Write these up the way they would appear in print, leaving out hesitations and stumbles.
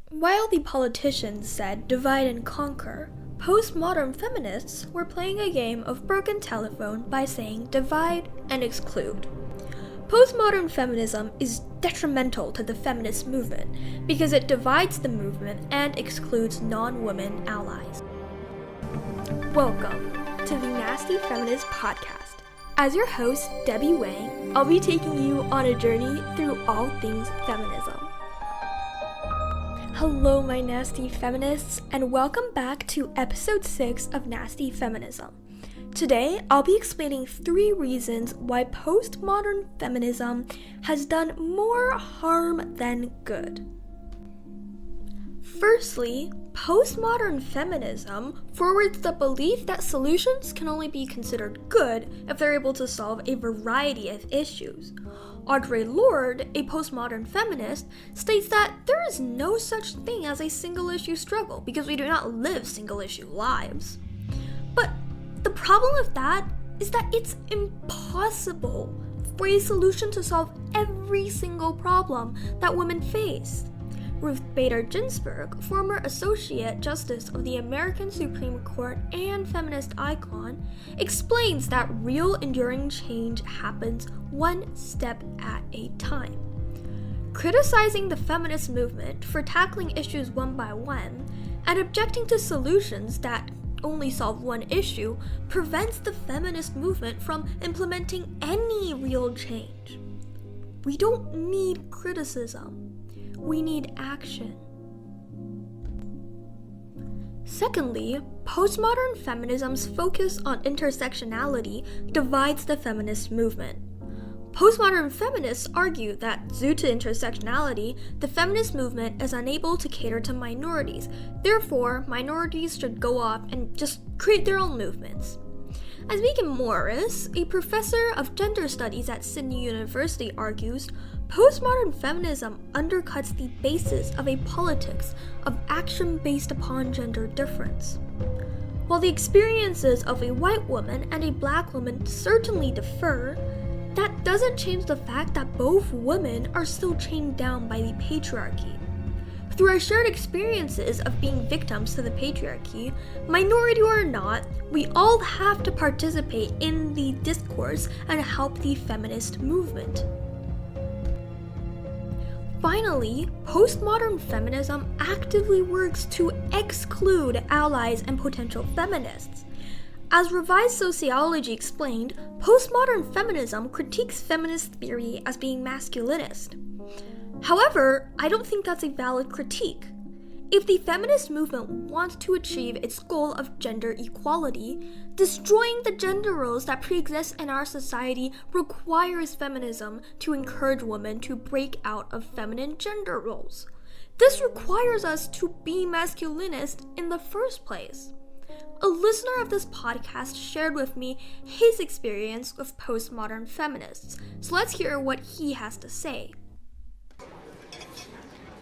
While the politicians said divide and conquer, postmodern feminists were playing a game of broken telephone by saying divide and exclude. Postmodern feminism is detrimental to the feminist movement because it divides the movement and excludes non-women allies. Welcome to the Nasty Feminists podcast. As your host, Debbie Wang, I'll be taking you on a journey through all things feminism. Hello, my nasty feminists, and welcome back to episode 6 of Nasty Feminism. Today, I'll be explaining 3 reasons why postmodern feminism has done more harm than good. Firstly, postmodern feminism forwards the belief that solutions can only be considered good if they're able to solve a variety of issues. Audre Lorde, a postmodern feminist, states that there is no such thing as a single-issue struggle because we do not live single-issue lives. But the problem with that is that it's impossible for a solution to solve every single problem that women face. Ruth Bader Ginsburg, former Associate Justice of the American Supreme Court and feminist icon, explains that real enduring change happens one step at a time. Criticizing the feminist movement for tackling issues one by one and objecting to solutions that only solve one issue prevents the feminist movement from implementing any real change. We don't need criticism. We need action. Secondly, postmodern feminism's focus on intersectionality divides the feminist movement. Postmodern feminists argue that due to intersectionality, the feminist movement is unable to cater to minorities. Therefore, minorities should go off and just create their own movements. As Megan Morris, a professor of gender studies at Sydney University, argues, postmodern feminism undercuts the basis of a politics of action based upon gender difference. While the experiences of a white woman and a black woman certainly differ, that doesn't change the fact that both women are still chained down by the patriarchy. Through our shared experiences of being victims to the patriarchy, minority or not, we all have to participate in the discourse and help the feminist movement. Finally, postmodern feminism actively works to exclude allies and potential feminists. As revised sociology explained, postmodern feminism critiques feminist theory as being masculinist. However, I don't think that's a valid critique. If the feminist movement wants to achieve its goal of gender equality, destroying the gender roles that pre-exist in our society requires feminism to encourage women to break out of feminine gender roles. This requires us to be masculinist in the first place. A listener of this podcast shared with me his experience with postmodern feminists, so let's hear what he has to say.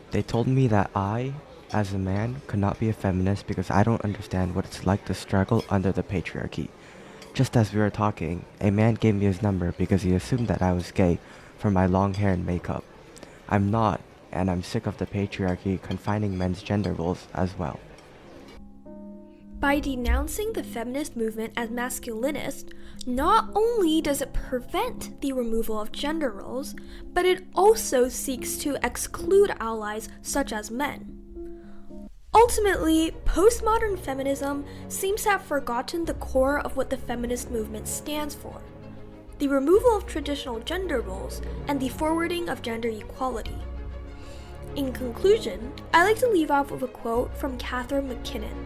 They told me that I, as a man, could not be a feminist because I don't understand what it's like to struggle under the patriarchy. Just as we were talking, a man gave me his number because he assumed that I was gay for my long hair and makeup. I'm not, and I'm sick of the patriarchy confining men's gender roles as well. By denouncing the feminist movement as masculinist, not only does it prevent the removal of gender roles, but it also seeks to exclude allies such as men. Ultimately, postmodern feminism seems to have forgotten the core of what the feminist movement stands for: the removal of traditional gender roles and the forwarding of gender equality. In conclusion, I like to leave off with a quote from Catherine McKinnon.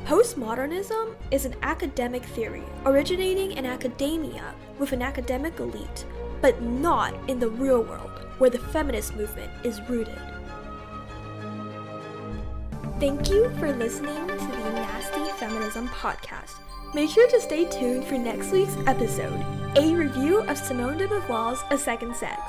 Postmodernism is an academic theory originating in academia with an academic elite, but not in the real world where the feminist movement is rooted. Thank you for listening to the Nasty Feminism podcast. Make sure to stay tuned for next week's episode, a review of Simone de Beauvoir's A Second Sex.